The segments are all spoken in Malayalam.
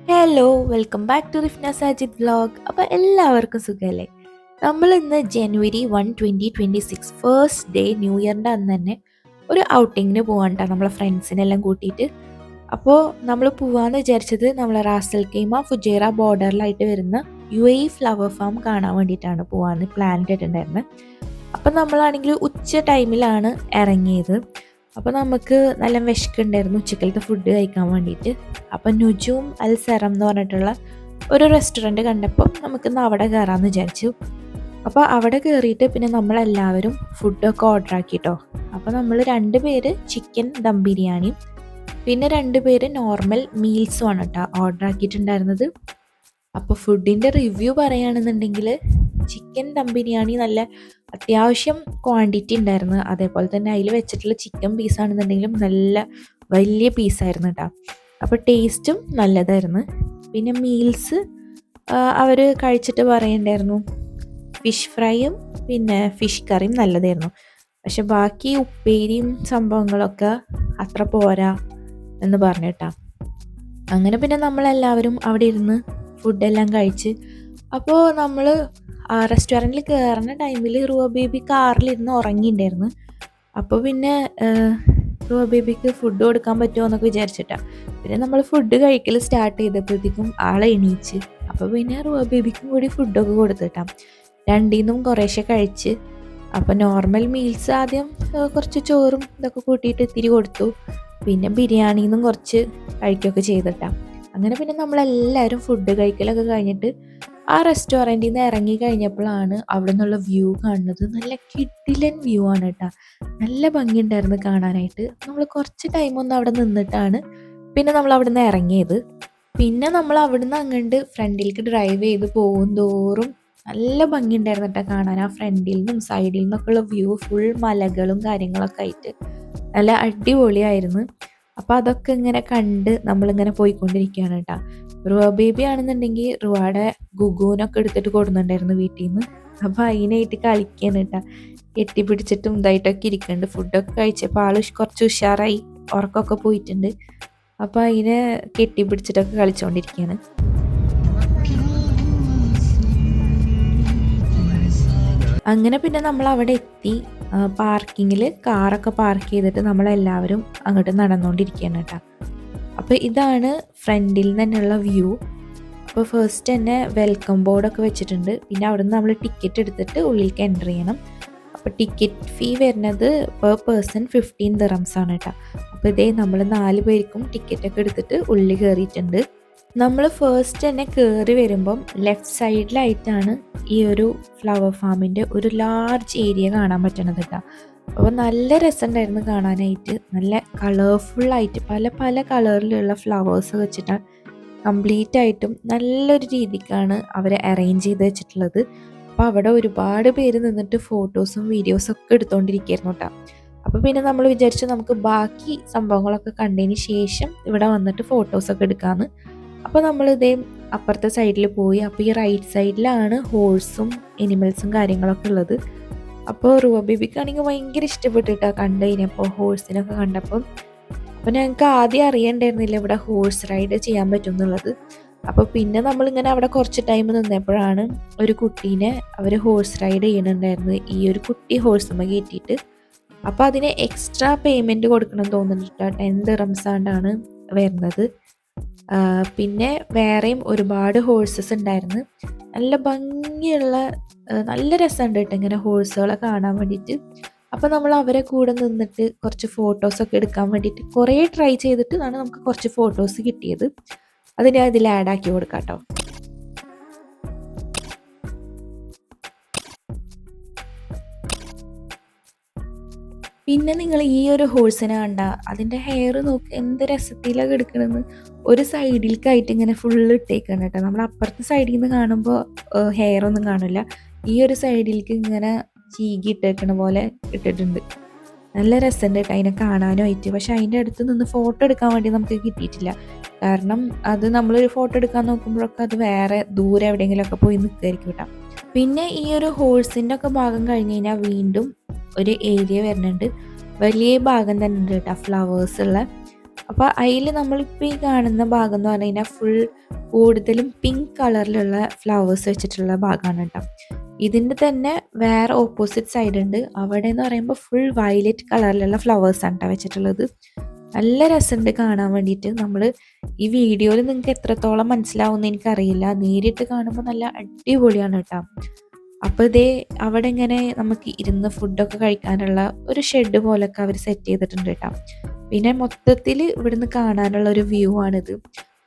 Hello welcome back to Rifna Sajid vlog. അപ്പോൾ എല്ലാവർക്കും സുഖമല്ലേ? നമ്മൾ ഇന്ന് ജനുവരി 1 2026 ഫസ്റ്റ് ഡേ ന്യൂ ഇയറിൻ്റെ അന്ന് തന്നെ ഒരു ഔട്ടിങ്ങിന് പോകാൻ നമ്മളെ ഫ്രണ്ട്സിനെല്ലാം കൂട്ടിയിട്ട്. അപ്പോൾ നമ്മൾ പോവാന്ന് വിചാരിച്ചത് നമ്മളെ റാസൽ കൈമ ഫുജൈറ ബോർഡറിലായിട്ട് വരുന്ന UAE ഫ്ലവർ ഫാം കാണാൻ വേണ്ടിയിട്ടാണ് പോകാമെന്ന് പ്ലാൻ ഇട്ടിട്ടുണ്ടായിരുന്നത്. അപ്പം നമ്മളാണെങ്കിൽ ഉച്ച ടൈമിലാണ് ഇറങ്ങിയത്. അപ്പോൾ നമുക്ക് നല്ല വിശക്കുണ്ടായിരുന്നു ഉച്ചക്കലത്തെ ഫുഡ് കഴിക്കാൻ വേണ്ടിയിട്ട്. അപ്പം നുജൂം അൽ സെറം എന്ന് പറഞ്ഞിട്ടുള്ള ഒരു റെസ്റ്റോറൻറ്റ് കണ്ടപ്പോൾ നമുക്കിന്ന് അവിടെ കയറാമെന്ന് വിചാരിച്ചു. അപ്പോൾ അവിടെ കയറിയിട്ട് പിന്നെ നമ്മളെല്ലാവരും ഫുഡൊക്കെ ഓർഡർ ആക്കിട്ടോ. അപ്പോൾ നമ്മൾ 2 പേര് ചിക്കൻ ദം ബിരിയാണിയും പിന്നെ 2 പേര് നോർമൽ മീൽസും ആണ് കേട്ടോ ഓർഡർ ആക്കിയിട്ടുണ്ടായിരുന്നത്. അപ്പോൾ ഫുഡിൻ്റെ റിവ്യൂ പറയുകയാണെന്നുണ്ടെങ്കിൽ ചിക്കൻ ദം ബിരിയാണി നല്ല അത്യാവശ്യം ക്വാണ്ടിറ്റി ഉണ്ടായിരുന്നു. അതേപോലെ തന്നെ അതിൽ വെച്ചിട്ടുള്ള ചിക്കൻ പീസാണെന്നുണ്ടെങ്കിലും നല്ല വലിയ പീസായിരുന്നു കേട്ടോ. അപ്പോൾ ടേസ്റ്റും നല്ലതായിരുന്നു. പിന്നെ മീൽസ് അവർ കഴിച്ചിട്ട് പറയണ്ടായിരുന്നു ഫിഷ് ഫ്രൈയും പിന്നെ ഫിഷ് കറിയും നല്ലതായിരുന്നു. പക്ഷെ ബാക്കി ഉപ്പേരിയും സംഭവങ്ങളൊക്കെ അത്ര പോരാ എന്ന് പറഞ്ഞിട്ടാ. അങ്ങനെ പിന്നെ നമ്മളെല്ലാവരും അവിടെ ഇരുന്ന് ഫുഡെല്ലാം കഴിച്ച്. അപ്പോൾ നമ്മൾ റെസ്റ്റോറൻറ്റിൽ കയറുന്ന ടൈമിൽ റുവ ബേബി കാറിലിരുന്ന് ഉറങ്ങിയിട്ടുണ്ടായിരുന്നു. അപ്പോൾ പിന്നെ റുവ ബേബിക്ക് ഫുഡ് കൊടുക്കാൻ പറ്റുമോ എന്നൊക്കെ വിചാരിച്ചിട്ടാണ്. പിന്നെ നമ്മൾ ഫുഡ് കഴിക്കൽ സ്റ്റാർട്ട് ചെയ്തപ്പോഴത്തേക്കും ആളെ എണീച്ച്. അപ്പോൾ പിന്നെ റുവ ബേബിക്കും കൂടി ഫുഡൊക്കെ കൊടുത്തിട്ടാണ്. രണ്ടീന്നും കുറേശ്ശെ കഴിച്ച്. അപ്പോൾ നോർമൽ മീൽസ് ആദ്യം കുറച്ച് ചോറും ഇതൊക്കെ കൂട്ടിയിട്ട് ഇത്തിരി കൊടുത്തു. പിന്നെ ബിരിയാണിന്നും കുറച്ച് കഴിക്കുകയൊക്കെ ചെയ്തിട്ടാണ്. അങ്ങനെ പിന്നെ നമ്മളെല്ലാവരും ഫുഡ് കഴിക്കലൊക്കെ കഴിഞ്ഞിട്ട് ആ റെസ്റ്റോറൻറ്റിൽ നിന്ന് ഇറങ്ങി കഴിഞ്ഞപ്പോഴാണ് അവിടെ നിന്നുള്ള വ്യൂ കാണുന്നത്. നല്ല കിടിലൻ വ്യൂ ആണ് കേട്ടോ. നല്ല ഭംഗിയുണ്ടായിരുന്നു കാണാനായിട്ട്. നമ്മൾ കുറച്ച് ടൈമൊന്നും അവിടെ നിന്നിട്ടാണ് പിന്നെ നമ്മൾ അവിടെ നിന്ന് ഇറങ്ങിയത്. പിന്നെ നമ്മൾ അവിടെ നിന്ന് അങ്ങോട്ട് ഫ്രണ്ടിലേക്ക് ഡ്രൈവ് ചെയ്ത് പോകും തോറും നല്ല ഭംഗിയുണ്ടായിരുന്നു കേട്ടോ കാണാൻ. ആ ഫ്രണ്ടിൽ നിന്നും സൈഡിൽ നിന്നൊക്കെ ഉള്ള വ്യൂ ഫുൾ മലകളും കാര്യങ്ങളൊക്കെ ആയിട്ട് നല്ല അടിപൊളിയായിരുന്നു. അപ്പോൾ അതൊക്കെ ഇങ്ങനെ കണ്ട് നമ്മളിങ്ങനെ പോയിക്കൊണ്ടിരിക്കുകയാണ് കേട്ടോ. റുവ ബേബി ആണെന്നുണ്ടെങ്കിൽ റുവയുടെ ഗുഗുവിനൊക്കെ എടുത്തിട്ട് കൊടുക്കുന്നുണ്ടായിരുന്നു വീട്ടിൽ നിന്ന്. അപ്പോൾ അതിനായിട്ട് കളിക്കുകയാണ് കേട്ടോ. കെട്ടിപ്പിടിച്ചിട്ടും ഇതായിട്ടൊക്കെ ഇരിക്കുന്നുണ്ട്. ഫുഡൊക്കെ കഴിച്ചപ്പോൾ ആൾ കുറച്ച് ഉഷാറായി, ഉറക്കമൊക്കെ പോയിട്ടുണ്ട്. അപ്പോൾ അതിനെ കെട്ടിപ്പിടിച്ചിട്ടൊക്കെ കളിച്ചുകൊണ്ടിരിക്കുകയാണ്. അങ്ങനെ പിന്നെ നമ്മൾ അവിടെ എത്തി. പാർക്കിങ്ങിൽ കാറൊക്കെ പാർക്ക് ചെയ്തിട്ട് നമ്മളെല്ലാവരും അങ്ങോട്ട് നടന്നുകൊണ്ടിരിക്കുകയാണ് കേട്ടോ. അപ്പോൾ ഇതാണ് ഫ്രണ്ടിൽ നിന്നുള്ള വ്യൂ. അപ്പോൾ ഫസ്റ്റ് തന്നെ വെൽക്കം ബോർഡൊക്കെ വെച്ചിട്ടുണ്ട്. പിന്നെ അവിടെ നിന്ന് നമ്മൾ ടിക്കറ്റ് എടുത്തിട്ട് ഉള്ളിലേക്ക് എൻ്റർ ചെയ്യണം. അപ്പോൾ ടിക്കറ്റ് ഫീ വരുന്നത് പെർ പേഴ്സൺ 15 ദിറംസ് ആണ് കേട്ടോ. അപ്പോൾ ഇതേ നമ്മൾ 4 പേർക്കും ടിക്കറ്റൊക്കെ എടുത്തിട്ട് ഉള്ളിൽ കയറിയിട്ടുണ്ട്. നമ്മൾ ഫസ്റ്റ് തന്നെ കയറി വരുമ്പം ലെഫ്റ്റ് സൈഡിലായിട്ടാണ് ഈ ഒരു ഫ്ലവർ ഫാമിൻ്റെ ഒരു ലാർജ് ഏരിയ കാണാൻ പറ്റണത് കേട്ടോ. അപ്പോൾ നല്ല രസമുണ്ടായിരുന്നു കാണാനായിട്ട്. നല്ല കളർഫുള്ളായിട്ട് പല പല കളറിലുള്ള ഫ്ലവേഴ്സ് വെച്ചിട്ടാണ് കംപ്ലീറ്റ് ആയിട്ടും നല്ലൊരു രീതിക്കാണ് അവർ അറേഞ്ച് ചെയ്ത് വെച്ചിട്ടുള്ളത്. അപ്പോൾ അവിടെ ഒരുപാട് പേര് നിന്നിട്ട് ഫോട്ടോസും വീഡിയോസും ഒക്കെ എടുത്തുകൊണ്ടിരിക്കുകയായിരുന്നു കേട്ടോ. അപ്പോൾ പിന്നെ നമ്മൾ വിചാരിച്ചു നമുക്ക് ബാക്കി സംഭവങ്ങളൊക്കെ കണ്ടതിന് ശേഷം ഇവിടെ വന്നിട്ട് ഫോട്ടോസൊക്കെ എടുക്കാമെന്ന്. അപ്പോൾ നമ്മൾ ഇതേ അപ്പുറത്തെ സൈഡിൽ പോയി. അപ്പോൾ ഈ റൈറ്റ് സൈഡിലാണ് ഹോഴ്സും എനിമൽസും കാര്യങ്ങളൊക്കെ ഉള്ളത്. അപ്പോൾ റുവ ബേബിക്കാണെങ്കിൽ ഭയങ്കര ഇഷ്ടപ്പെട്ടിട്ടാണ് കണ്ടു കഴിഞ്ഞപ്പോൾ ഹോഴ്സിനൊക്കെ കണ്ടപ്പോൾ. അപ്പോൾ ഞങ്ങൾക്ക് ആദ്യം അറിയണ്ടായിരുന്നില്ല ഇവിടെ ഹോഴ്സ് റൈഡ് ചെയ്യാൻ പറ്റും എന്നുള്ളത്. അപ്പോൾ പിന്നെ നമ്മളിങ്ങനെ അവിടെ കുറച്ച് ടൈം നിന്നപ്പോഴാണ് ഒരു കുട്ടീനെ അവർ ഹോഴ്സ് റൈഡ് ചെയ്യണുണ്ടായിരുന്നത്. ഈ ഒരു കുട്ടി ഹോഴ്സുമ്മ കയറ്റിയിട്ട്. അപ്പോൾ അതിന് എക്സ്ട്രാ പേയ്മെൻറ്റ് കൊടുക്കണം തോന്നുന്നുണ്ട്. 10 ദിറംസ് ആണ്ടാണ് വരുന്നത്. പിന്നെ വേറെയും ഒരുപാട് ഹോഴ്സസ് ഉണ്ടായിരുന്നു. നല്ല ഭംഗിയുള്ള നല്ല രസമുണ്ട് കേട്ടോ ഇങ്ങനെ ഹോഴ്സുകളെ കാണാൻ വേണ്ടിയിട്ട്. അപ്പോൾ നമ്മൾ അവരെ കൂടെ നിന്നിട്ട് കുറച്ച് ഫോട്ടോസൊക്കെ എടുക്കാൻ വേണ്ടിയിട്ട് കുറേ ട്രൈ ചെയ്തിട്ടാണ് നമുക്ക് കുറച്ച് ഫോട്ടോസ് കിട്ടിയത്. അത് ഞാൻ ഇതിൽ ആഡ് ആക്കി കൊടുക്കാം കേട്ടോ. പിന്നെ നിങ്ങൾ ഈ ഒരു ഹോഴ്സിനെ കണ്ട അതിൻ്റെ ഹെയർ നോക്ക് എന്ത് രസത്തിലാണ് എടുക്കണമെന്ന്. ഒരു സൈഡിലേക്കായിട്ട് ഇങ്ങനെ ഫുള്ള് ഇട്ടേക്കാണ് കേട്ടോ. നമ്മൾ അപ്പുറത്തെ സൈഡിൽ നിന്ന് കാണുമ്പോൾ ഹെയർ ഒന്നും കാണില്ല. ഈ ഒരു സൈഡിലേക്ക് ഇങ്ങനെ ചീകി ഇട്ടേക്കണ പോലെ ഇട്ടിട്ടുണ്ട്. നല്ല രസമുണ്ട് കേട്ടോ അതിനെ കാണാനുമായിട്ട്. പക്ഷെ അതിൻ്റെ അടുത്ത് നിന്ന് ഫോട്ടോ എടുക്കാൻ വേണ്ടി നമുക്ക് കിട്ടിയിട്ടില്ല. കാരണം അത് നമ്മളൊരു ഫോട്ടോ എടുക്കാൻ നോക്കുമ്പോഴൊക്കെ അത് വേറെ ദൂരെ എവിടെയെങ്കിലുമൊക്കെ പോയി നിൽക്കുമായിരിക്കും കേട്ടോ. പിന്നെ ഈ ഒരു ഹോഴ്സിൻ്റെ ഒക്കെ ഭാഗം കഴിഞ്ഞ് കഴിഞ്ഞാൽ വീണ്ടും ഒരു ഏരിയ വരുന്നുണ്ട്. വലിയ ഭാഗം തന്നെ ഉണ്ട് കേട്ടോ ഫ്ലവേഴ്സ് ഉള്ള. അപ്പോൾ അതിൽ നമ്മളിപ്പോൾ ഈ കാണുന്ന ഭാഗം എന്ന് പറഞ്ഞു കഴിഞ്ഞാൽ ഫുൾ കൂടുതലും പിങ്ക് കളറിലുള്ള ഫ്ലവേഴ്സ് വെച്ചിട്ടുള്ള ഭാഗമാണ് കേട്ടോ. ഇതിൻ്റെ തന്നെ വേറെ ഓപ്പോസിറ്റ് സൈഡ് ഉണ്ട്. അവിടെ എന്ന് പറയുമ്പോൾ ഫുൾ വയലറ്റ് കളറിലുള്ള ഫ്ലവേഴ്സാണ് കേട്ടോ വെച്ചിട്ടുള്ളത്. നല്ല രസമുണ്ട് കാണാൻ വേണ്ടിയിട്ട്. നമ്മൾ ഈ വീഡിയോയിൽ നിങ്ങൾക്ക് എത്രത്തോളം മനസ്സിലാവുമെന്ന് എനിക്കറിയില്ല, നേരിട്ട് കാണുമ്പോൾ നല്ല അടിപൊളിയാണ് കേട്ടോ. അപ്പോൾ ഇതേ അവിടെ ഇങ്ങനെ നമുക്ക് ഇരുന്ന് ഫുഡൊക്കെ കഴിക്കാനുള്ള ഒരു ഷെഡ് പോലൊക്കെ അവർ സെറ്റ് ചെയ്തിട്ടുണ്ട് കേട്ടോ. പിന്നെ മൊത്തത്തിൽ ഇവിടുന്ന് കാണാനുള്ള ഒരു വ്യൂ ആണിത്.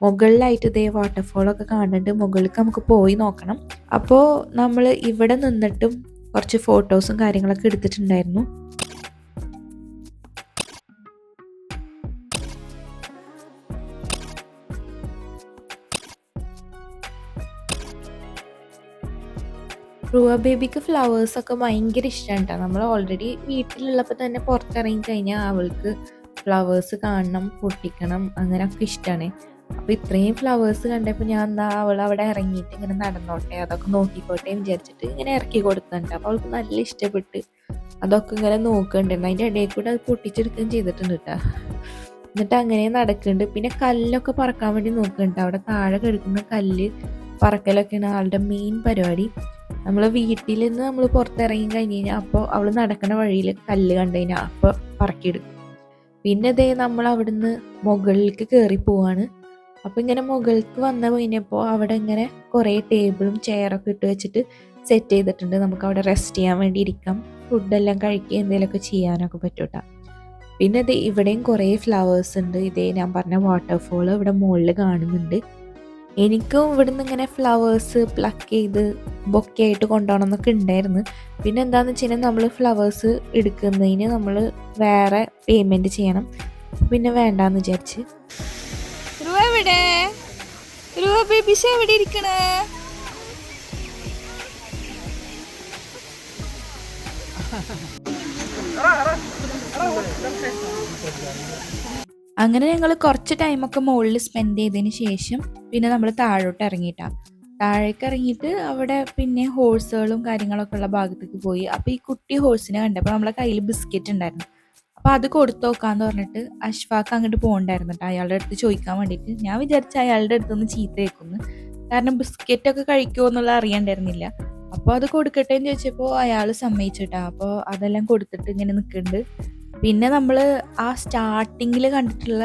മുകളിലായിട്ട് ഇതേ വാട്ടർഫോളൊക്കെ കാണുന്നുണ്ട്. മുകളിലേക്ക് നമുക്ക് പോയി നോക്കണം. അപ്പോൾ നമ്മൾ ഇവിടെ നിന്നിട്ടും കുറച്ച് ഫോട്ടോസും കാര്യങ്ങളൊക്കെ എടുത്തിട്ടുണ്ടായിരുന്നു. റുവ ബേബിക്ക് ഫ്ലവേഴ്സൊക്കെ ഭയങ്കര ഇഷ്ടമാണ് കേട്ടോ. നമ്മൾ ഓൾറെഡി വീട്ടിലുള്ളപ്പോൾ തന്നെ പുറത്തിറങ്ങി കഴിഞ്ഞാൽ അവൾക്ക് ഫ്ലവേഴ്സ് കാണണം, പൊട്ടിക്കണം, അങ്ങനെയൊക്കെ ഇഷ്ടമാണ്. അപ്പോൾ ഇത്രയും ഫ്ലവേഴ്സ് കണ്ടപ്പോൾ ഞാൻ എന്താ അവൾ അവിടെ ഇറങ്ങിയിട്ട് ഇങ്ങനെ നടന്നോട്ടെ, അതൊക്കെ നോക്കിക്കോട്ടെ വിചാരിച്ചിട്ട് ഇങ്ങനെ ഇറക്കി കൊടുക്കുന്നുണ്ട്. അപ്പോൾ അവൾക്ക് നല്ല ഇഷ്ടപ്പെട്ട് അതൊക്കെ ഇങ്ങനെ നോക്കുന്നുണ്ടായിരുന്നു. അതിൻ്റെ ഇടയിൽ കൂടെ അത് പൊട്ടിച്ചെടുക്കുകയും ചെയ്തിട്ടുണ്ട് കേട്ടോ. എന്നിട്ട് അങ്ങനെ നടക്കുന്നുണ്ട്. പിന്നെ കല്ലൊക്കെ പറക്കാൻ വേണ്ടി നോക്കുന്നുണ്ട്. അവിടെ താഴെ കിടക്കുന്ന കല്ല് പറക്കലൊക്കെയാണ് ആളുടെ മെയിൻ പരിപാടി. നമ്മൾ വീട്ടിൽ നിന്ന് നമ്മൾ പുറത്തിറങ്ങി കഴിഞ്ഞ് കഴിഞ്ഞാൽ അപ്പോൾ അവൾ നടക്കുന്ന വഴിയിൽ കല്ല് കണ്ടു കഴിഞ്ഞാൽ അപ്പോൾ പറക്കിയെടുക്കും. പിന്നെ ഇതേ നമ്മൾ അവിടുന്ന് മുകളിലേക്ക് കയറി പോവാണ്. അപ്പോൾ ഇങ്ങനെ മുകളിലേക്ക് വന്നു കഴിഞ്ഞപ്പോൾ അവിടെ ഇങ്ങനെ കുറേ ടേബിളും ചെയറൊക്കെ ഇട്ട് വെച്ചിട്ട് സെറ്റ് ചെയ്തിട്ടുണ്ട്. നമുക്ക് അവിടെ റെസ്റ്റ് ചെയ്യാൻ വേണ്ടി ഇരിക്കാം, ഫുഡെല്ലാം കഴിക്കുക, എന്തെങ്കിലുമൊക്കെ ചെയ്യാനൊക്കെ പറ്റൂട്ടാ. പിന്നെ ഇത് ഇവിടെയും കുറേ ഫ്ലവേഴ്സ് ഉണ്ട്. ഇതേ ഞാൻ പറഞ്ഞ വാട്ടർഫോൾ ഇവിടെ മുകളിൽ കാണുന്നുണ്ട്. എനിക്കും ഇവിടുന്ന് ഇങ്ങനെ ഫ്ലവേഴ്സ് പ്ലക്ക് ചെയ്ത് ബൊക്കെ ആയിട്ട് കൊണ്ടുപോകണം എന്നൊക്കെ ഉണ്ടായിരുന്നു. പിന്നെ എന്താണെന്ന് വെച്ച് കഴിഞ്ഞാൽ നമ്മൾ ഫ്ലവേഴ്സ് എടുക്കുന്നതിന് നമ്മൾ വേറെ പേയ്മെൻറ്റ് ചെയ്യണം. പിന്നെ വേണ്ടാന്ന് വിചാരിച്ച്. എവിടെ ഇരിക്കണേ? അങ്ങനെ ഞങ്ങൾ കുറച്ച് ടൈമൊക്കെ മുകളിൽ സ്പെൻഡ് ചെയ്തതിന് ശേഷം പിന്നെ നമ്മൾ താഴോട്ട് ഇറങ്ങിയിട്ടാണ്. താഴേക്ക് ഇറങ്ങിയിട്ട് അവിടെ പിന്നെ ഹോഴ്സുകളും കാര്യങ്ങളൊക്കെ ഉള്ള ഭാഗത്തേക്ക് പോയി. അപ്പോൾ ഈ കുട്ടി ഹോഴ്സിനെ കണ്ടപ്പോൾ നമ്മളെ കയ്യിൽ ബിസ്ക്കറ്റ് ഉണ്ടായിരുന്നു. അപ്പോൾ അത് കൊടുത്തു നോക്കാമെന്ന് പറഞ്ഞിട്ട് അഷ്ഫാക്ക് അങ്ങോട്ട് പോകണ്ടായിരുന്നു കേട്ടോ, അയാളുടെ അടുത്ത് ചോദിക്കാൻ വേണ്ടിയിട്ട്. ഞാൻ വിചാരിച്ച അയാളുടെ അടുത്തൊന്ന് ചീത്ത കേൾക്കുന്നു, കാരണം ബിസ്ക്കറ്റൊക്കെ കഴിക്കുമോ എന്നുള്ള അറിയണ്ടായിരുന്നില്ല. അപ്പോൾ അത് കൊടുക്കട്ടെ എന്ന് ചോദിച്ചപ്പോൾ അയാൾ സമ്മതിച്ചിട്ടാ. അപ്പോൾ അതെല്ലാം കൊടുത്തിട്ട് ഇങ്ങനെ നിൽക്കുന്നുണ്ട്. പിന്നെ നമ്മൾ ആ സ്റ്റാർട്ടിങ്ങിൽ കണ്ടിട്ടുള്ള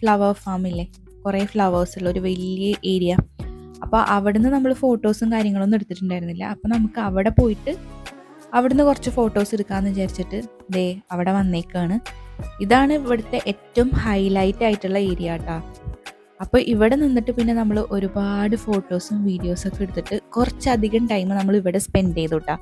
ഫ്ലവർ ഫാമില്ലേ, കുറേ ഫ്ലവേഴ്സ് ഉള്ള ഒരു വലിയ ഏരിയ, അപ്പോൾ അവിടുന്ന് നമ്മൾ ഫോട്ടോസും കാര്യങ്ങളൊന്നും എടുത്തിട്ടുണ്ടായിരുന്നില്ല. അപ്പോൾ നമുക്ക് അവിടെ പോയിട്ട് അവിടുന്ന് കുറച്ച് ഫോട്ടോസ് എടുക്കാമെന്ന് വിചാരിച്ചിട്ട് ദേ അവിടെ വന്നേക്കാണ്. ഇതാണ് ഇവിടുത്തെ ഏറ്റവും ഹൈലൈറ്റ് ആയിട്ടുള്ള ഏരിയ കേട്ടോ. അപ്പോൾ ഇവിടെ നിന്നിട്ട് പിന്നെ നമ്മൾ ഒരുപാട് ഫോട്ടോസും വീഡിയോസൊക്കെ എടുത്തിട്ട് കുറച്ചധികം ടൈം നമ്മൾ ഇവിടെ സ്പെൻഡ് ചെയ്തു കേട്ടോ.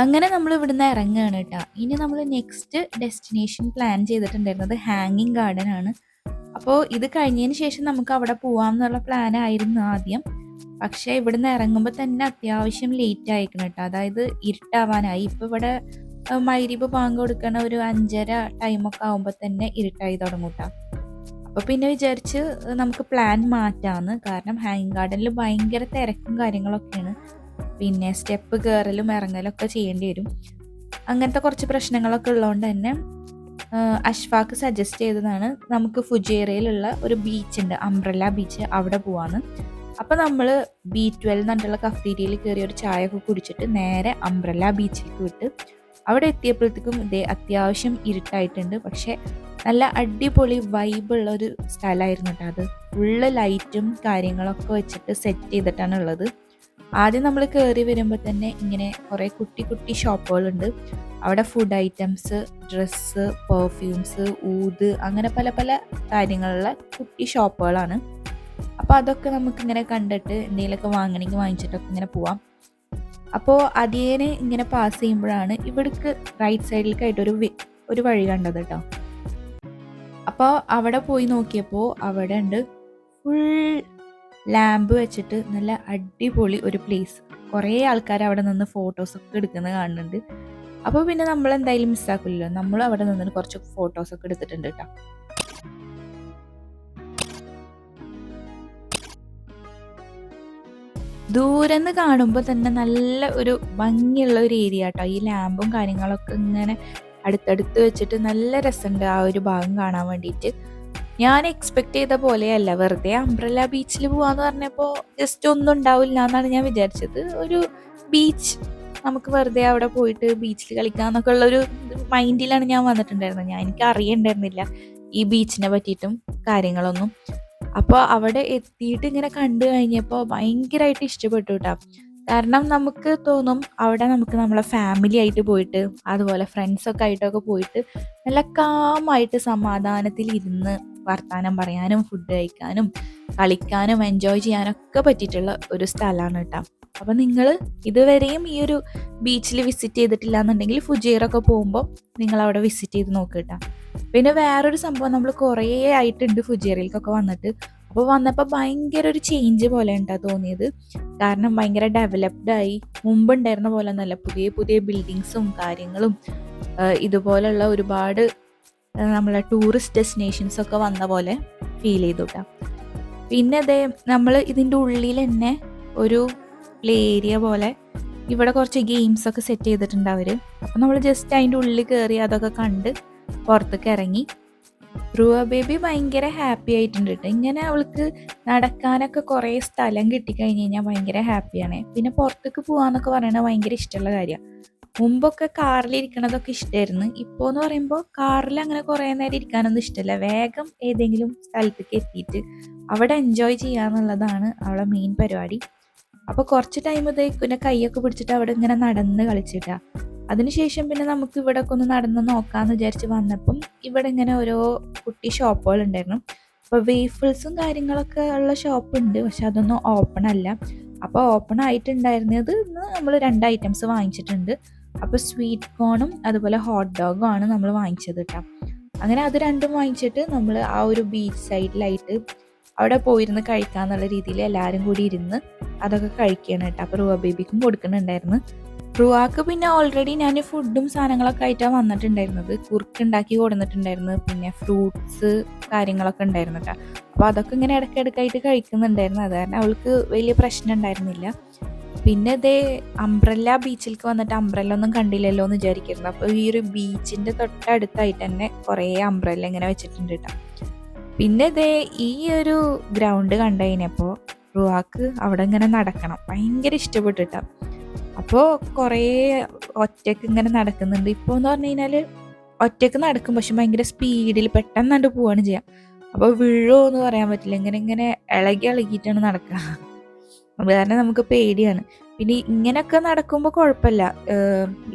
അങ്ങനെ നമ്മൾ ഇവിടുന്ന് ഇറങ്ങുകയാണ് കേട്ടോ. ഇനി നമ്മൾ നെക്സ്റ്റ് ഡെസ്റ്റിനേഷൻ പ്ലാൻ ചെയ്തിട്ടുണ്ടായിരുന്നത് ഹാങ്ങിങ് ഗാർഡൻ ആണ്. അപ്പോൾ ഇത് കഴിഞ്ഞതിന് ശേഷം നമുക്ക് അവിടെ പോവാം എന്നുള്ള പ്ലാൻ ആയിരുന്നു ആദ്യം. പക്ഷേ ഇവിടുന്ന് ഇറങ്ങുമ്പോൾ തന്നെ അത്യാവശ്യം ലേറ്റ് ആയിക്കണം കേട്ടോ. അതായത് ഇരുട്ടാവാനായി. ഇപ്പോൾ ഇവിടെ മഗ്‌രിബ് ബാങ്ക് കൊടുക്കണ ഒരു 5:30 ടൈമൊക്കെ ആകുമ്പോൾ തന്നെ ഇരുട്ടായി തുടങ്ങും കേട്ടോ. അപ്പോൾ പിന്നെ വിചാരിച്ച് നമുക്ക് പ്ലാൻ മാറ്റാമെന്ന്. കാരണം ഹാങ്ങിങ് ഗാർഡനിൽ ഭയങ്കര തിരക്കും കാര്യങ്ങളൊക്കെയാണ്. പിന്നെ സ്റ്റെപ്പ് കയറലും ഇറങ്ങലൊക്കെ ചെയ്യേണ്ടി വരും. അങ്ങനത്തെ കുറച്ച് പ്രശ്നങ്ങളൊക്കെ ഉള്ളതുകൊണ്ട് തന്നെ അഷ്ഫാക്ക് സജസ്റ്റ് ചെയ്തതാണ് നമുക്ക് ഫുജൈറയിലുള്ള ഒരു ബീച്ചുണ്ട്, അംബ്രല്ല ബീച്ച്, അവിടെ പോവാന്ന്. അപ്പോൾ നമ്മൾ B12 എന്ന് പറഞ്ഞിട്ടുള്ള കഫ്റ്റീരിയയിൽ കയറി ഒരു ചായയൊക്കെ കുടിച്ചിട്ട് നേരെ അംബ്രല്ല ബീച്ചിലേക്ക് വിട്ട് അവിടെ എത്തിയപ്പോഴത്തേക്കും ഇതേ അത്യാവശ്യം ഇരുട്ടായിട്ടുണ്ട്. പക്ഷേ നല്ല അടിപൊളി വൈബുള്ള ഒരു സ്ഥലമായിരുന്നു കേട്ടോ. അത് ഫുള്ള് ലൈറ്റും കാര്യങ്ങളൊക്കെ വെച്ചിട്ട് സെറ്റ് ചെയ്തിട്ടാണ് ഉള്ളത്. ആദ്യം നമ്മൾ കയറി വരുമ്പോൾ തന്നെ ഇങ്ങനെ കുറേ കുട്ടി കുട്ടി ഷോപ്പുകളുണ്ട്. അവിടെ ഫുഡ് ഐറ്റംസ്, ഡ്രസ്സ്, പെർഫ്യൂംസ്, ഊത്, അങ്ങനെ പല പല കാര്യങ്ങളുള്ള കുട്ടി ഷോപ്പുകളാണ്. അപ്പോൾ അതൊക്കെ നമുക്കിങ്ങനെ കണ്ടിട്ട് എന്തെങ്കിലുമൊക്കെ വാങ്ങണമെങ്കിൽ വാങ്ങിച്ചിട്ടൊക്കെ ഇങ്ങനെ പോവാം. അപ്പോൾ അതേനെ ഇങ്ങനെ പാസ് ചെയ്യുമ്പോഴാണ് ഇവിടേക്ക് റൈറ്റ് സൈഡിലേക്കായിട്ട് ഒരു വഴി കണ്ടത് കേട്ടോ. അപ്പോൾ അവിടെ പോയി നോക്കിയപ്പോൾ അവിടെ ഉണ്ട് ഫുൾ ലാമ്പ് വെച്ചിട്ട് നല്ല അടിപൊളി ഒരു പ്ലേസ്. കുറേ ആൾക്കാർ അവിടെ നിന്ന് ഫോട്ടോസൊക്കെ എടുക്കുന്നത് കാണുന്നുണ്ട്. അപ്പോൾ പിന്നെ നമ്മൾ എന്തായാലും മിസ്സാക്കില്ലല്ലോ, നമ്മൾ അവിടെ നിന്നിട്ട് കുറച്ച് ഫോട്ടോസൊക്കെ എടുത്തിട്ടുണ്ട് കേട്ടോ. ദൂരെന്ന് കാണുമ്പോൾ തന്നെ നല്ല ഒരു ഭംഗിയുള്ള ഒരു ഏരിയ കേട്ടോ. ഈ ലാമ്പും കാര്യങ്ങളൊക്കെ ഇങ്ങനെ അടുത്തടുത്ത് വെച്ചിട്ട് നല്ല രസമുണ്ട് ആ ഒരു ഭാഗം കാണാൻ വേണ്ടിയിട്ട്. ഞാൻ എക്സ്പെക്ട് ചെയ്ത പോലെയല്ല. വെറുതെ അംബ്രല്ല ബീച്ചിൽ പോവാന്ന് പറഞ്ഞപ്പോൾ ജസ്റ്റ് ഒന്നും ഉണ്ടാവില്ല എന്നാണ് ഞാൻ വിചാരിച്ചത്. ഒരു ബീച്ച്, നമുക്ക് വെറുതെ അവിടെ പോയിട്ട് ബീച്ചിൽ കളിക്കാന്നൊക്കെ ഉള്ളൊരു മൈൻഡിലാണ് ഞാൻ വന്നിട്ടുണ്ടായിരുന്നത്. എനിക്ക് അറിയണ്ടായിരുന്നില്ല ഈ ബീച്ചിനെ പറ്റിയിട്ടും കാര്യങ്ങളൊന്നും. അപ്പോൾ അവിടെ എത്തിയിട്ട് ഇങ്ങനെ കണ്ടു കഴിഞ്ഞപ്പോൾ ഭയങ്കരമായിട്ട് ഇഷ്ടപ്പെട്ടു കേട്ടോ. കാരണം നമുക്ക് തോന്നും അവിടെ നമുക്ക് നമ്മളെ ഫാമിലി ആയിട്ട് പോയിട്ട് അതുപോലെ ഫ്രണ്ട്സൊക്കെ ആയിട്ടൊക്കെ പോയിട്ട് നല്ല കാമായിട്ട് സമാധാനത്തിൽ ഇരുന്ന് വർത്താനം പറയാനും ഫുഡ് കഴിക്കാനും കളിക്കാനും എൻജോയ് ചെയ്യാനൊക്കെ പറ്റിയിട്ടുള്ള ഒരു സ്ഥലമാണ് കേട്ടോ. അപ്പം നിങ്ങൾ ഇതുവരെയും ഈ ഒരു ബീച്ചിൽ വിസിറ്റ് ചെയ്തിട്ടില്ല എന്നുണ്ടെങ്കിൽ ഫുജൈറൊക്കെ പോകുമ്പോൾ നിങ്ങൾ അവിടെ വിസിറ്റ് ചെയ്ത് നോക്കുക കേട്ടോ. പിന്നെ വേറൊരു സംഭവം, നമ്മൾ കുറേ ആയിട്ടുണ്ട് ഫുജൈറയിലേക്കൊക്കെ വന്നിട്ട്. അപ്പോൾ വന്നപ്പോൾ ഭയങ്കര ഒരു ചേഞ്ച് പോലെ ഉണ്ടാ തോന്നിയത്. കാരണം ഭയങ്കര ഡെവലപ്ഡായി, മുമ്പുണ്ടായിരുന്ന പോലെ ഒന്നല്ല. പുതിയ പുതിയ ബിൽഡിങ്സും കാര്യങ്ങളും ഇതുപോലുള്ള ഒരുപാട് നമ്മളെ ടൂറിസ്റ്റ് ഡെസ്റ്റിനേഷൻസൊക്കെ വന്ന പോലെ ഫീൽ ചെയ്തു കേട്ടോ. പിന്നെ അതേ നമ്മൾ ഇതിൻ്റെ ഉള്ളിൽ തന്നെ ഒരു പ്ലേ ഏരിയ പോലെ ഇവിടെ കുറച്ച് ഗെയിംസൊക്കെ സെറ്റ് ചെയ്തിട്ടുണ്ട് അവർ. അപ്പോൾ നമ്മൾ ജസ്റ്റ് അതിൻ്റെ ഉള്ളിൽ കയറി അതൊക്കെ കണ്ട് പുറത്തേക്ക് ഇറങ്ങി. റുവ ബേബി ഭയങ്കര ഹാപ്പി ആയിട്ടുണ്ട് കേട്ടോ. ഇങ്ങനെ അവൾക്ക് നടക്കാനൊക്കെ കുറേ സ്ഥലം കിട്ടിക്കഴിഞ്ഞ് കഴിഞ്ഞാൽ ഭയങ്കര ഹാപ്പിയാണ്. പിന്നെ പുറത്തേക്ക് പോകാമെന്നൊക്കെ പറയണത് ഭയങ്കര ഇഷ്ടമുള്ള കാര്യമാണ്. മുമ്പൊക്കെ കാറിലിരിക്കണതൊക്കെ ഇഷ്ടമായിരുന്നു. ഇപ്പോൾ എന്ന് പറയുമ്പോൾ കാറിൽ അങ്ങനെ കുറേ നേരം ഇരിക്കാനൊന്നും ഇഷ്ടമല്ല. വേഗം ഏതെങ്കിലും സ്ഥലത്തേക്ക് എത്തിയിട്ട് അവിടെ എൻജോയ് ചെയ്യാന്നുള്ളതാണ് അവളെ മെയിൻ പരിപാടി. അപ്പോൾ കുറച്ച് ടൈം പിന്നെ കൈയൊക്കെ പിടിച്ചിട്ട് അവിടെ ഇങ്ങനെ നടന്ന് കളിച്ചിട്ടാ. അതിനുശേഷം പിന്നെ നമുക്ക് ഇവിടെ ഒക്കെ ഒന്ന് നടന്ന് നോക്കാമെന്ന് വിചാരിച്ച് വന്നപ്പം ഇവിടെ ഇങ്ങനെ ഓരോ കുട്ടി ഷോപ്പുകൾ ഉണ്ടായിരുന്നു. അപ്പോൾ വേഫിൾസും കാര്യങ്ങളൊക്കെ ഉള്ള ഷോപ്പുണ്ട്, പക്ഷെ അതൊന്നും ഓപ്പൺ അല്ല. അപ്പോൾ ഓപ്പൺ ആയിട്ടുണ്ടായിരുന്നത് നമ്മൾ 2 ഐറ്റംസ് വാങ്ങിച്ചിട്ടുണ്ട്. അപ്പോൾ സ്വീറ്റ് കോണും അതുപോലെ ഹോട്ട് ഡോഗും ആണ് നമ്മൾ വാങ്ങിച്ചത് കേട്ടോ. അങ്ങനെ അത് രണ്ടും വാങ്ങിച്ചിട്ട് നമ്മൾ ആ ഒരു ബീച്ച് സൈഡിലായിട്ട് അവിടെ പോയിരുന്ന് കഴിക്കാന്നുള്ള രീതിയിൽ എല്ലാവരും കൂടി ഇരുന്ന് അതൊക്കെ കഴിക്കണം കേട്ടോ. അപ്പോൾ റുവ ബേബിക്കും കൊടുക്കുന്നുണ്ടായിരുന്നു. റുവാക്ക് പിന്നെ ഓൾറെഡി ഞാൻ ഫുഡും സാധനങ്ങളൊക്കെ ആയിട്ടാണ് വന്നിട്ടുണ്ടായിരുന്നത്. കുറുക്കുണ്ടാക്കി കൊടുത്തിട്ടുണ്ടായിരുന്നു, പിന്നെ ഫ്രൂട്ട്സ് കാര്യങ്ങളൊക്കെ ഉണ്ടായിരുന്നു കേട്ടോ. അപ്പോൾ അതൊക്കെ ഇങ്ങനെ ഇടയ്ക്കിടയ്ക്കായിട്ട് കഴിക്കുന്നുണ്ടായിരുന്നു. അത് കാരണം അവൾക്ക് വലിയ പ്രശ്നം ഉണ്ടായിരുന്നില്ല. പിന്നെ ഇതേ അംബ്രല്ല ബീച്ചിലേക്ക് വന്നിട്ട് അംബ്രല്ല ഒന്നും കണ്ടില്ലല്ലോ എന്ന് വിചാരിക്കുന്നു. അപ്പോൾ ഈ ഒരു ബീച്ചിൻ്റെ തൊട്ടടുത്തായിട്ട് തന്നെ കുറേ അംബ്രല്ല ഇങ്ങനെ വെച്ചിട്ടുണ്ട് കേട്ടോ. പിന്നെ ഇതേ ഈ ഒരു ഗ്രൗണ്ട് കണ്ടു കഴിഞ്ഞപ്പോൾ റുവാക്ക് അവിടെ ഇങ്ങനെ നടക്കണം ഭയങ്കര ഇഷ്ടപ്പെട്ടിട്ടാ. അപ്പോൾ കുറേ ഒറ്റയ്ക്ക് ഇങ്ങനെ നടക്കുന്നുണ്ട്. ഇപ്പോൾ എന്ന് പറഞ്ഞു കഴിഞ്ഞാൽ ഒറ്റയ്ക്ക് നടക്കും, പക്ഷെ ഭയങ്കര സ്പീഡിൽ പെട്ടെന്ന് പോവാണ് ചെയ്യാം. അപ്പോൾ വീഴോ എന്ന് പറയാൻ പറ്റില്ല, ഇങ്ങനെ ഇളകിയിട്ടാണ് നടക്കുക. അത് കാരണം നമുക്ക് പേടിയാണ്. പിന്നെ ഇങ്ങനെയൊക്കെ നടക്കുമ്പോൾ കുഴപ്പമില്ല,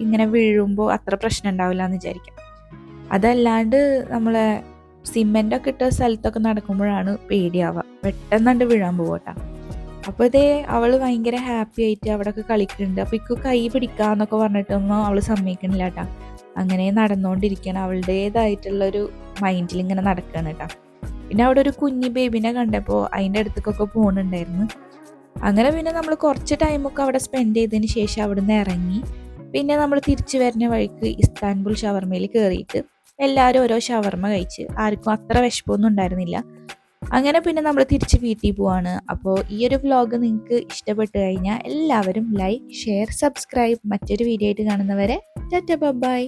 ഇങ്ങനെ വീഴുമ്പോൾ അത്ര പ്രശ്നം ഉണ്ടാവില്ല എന്ന് വിചാരിക്കാം. അതല്ലാണ്ട് നമ്മളെ സിമെൻ്റൊക്കെ ഇട്ട സ്ഥലത്തൊക്കെ നടക്കുമ്പോഴാണ് പേടിയാവുക, പെട്ടെന്ന് വീഴാൻ പോകട്ടാ. അപ്പോൾ ഇതേ അവൾ ഭയങ്കര ഹാപ്പി ആയിട്ട് അവിടെയൊക്കെ കളിക്കുന്നുണ്ട്. അപ്പോൾ ഇക്ക് കൈ പിടിക്കാന്നൊക്കെ പറഞ്ഞിട്ടൊന്നും അവൾ സമ്മതിക്കണില്ല കേട്ടോ. അങ്ങനെ നടന്നുകൊണ്ടിരിക്കണം, അവളുടേതായിട്ടുള്ളൊരു മൈൻഡിൽ ഇങ്ങനെ നടക്കുകയാണ് കേട്ടോ. പിന്നെ അവിടെ ഒരു കുഞ്ഞി ബേബിനെ കണ്ടപ്പോൾ അതിൻ്റെ അടുത്തേക്കൊക്കെ പോകുന്നുണ്ടായിരുന്നു. അങ്ങനെ പിന്നെ നമ്മൾ കുറച്ച് ടൈമൊക്കെ അവിടെ സ്പെൻഡ് ചെയ്തതിന് ശേഷം അവിടെ നിന്ന് ഇറങ്ങി. പിന്നെ നമ്മൾ തിരിച്ചു വരുന്ന വഴിക്ക് ഇസ്താൻബുൾ ഷവർമയിൽ കയറിയിട്ട് എല്ലാവരും ഓരോ ഷവർമ കഴിച്ച്, ആർക്കും അത്ര വിശപ്പൊന്നും ഉണ്ടായിരുന്നില്ല. അങ്ങനെ പിന്നെ നമ്മൾ തിരിച്ച് വീട്ടിൽ പോവാണ്. അപ്പോൾ ഈ ഒരു വ്ലോഗ് നിങ്ങൾക്ക് ഇഷ്ടപ്പെട്ട് കഴിഞ്ഞാൽ എല്ലാവരും ലൈക്ക്, ഷെയർ, സബ്സ്ക്രൈബ്. മറ്റൊരു വീഡിയോ ആയിട്ട് കാണുന്നവരെ ടാറ്റാ ബൈ.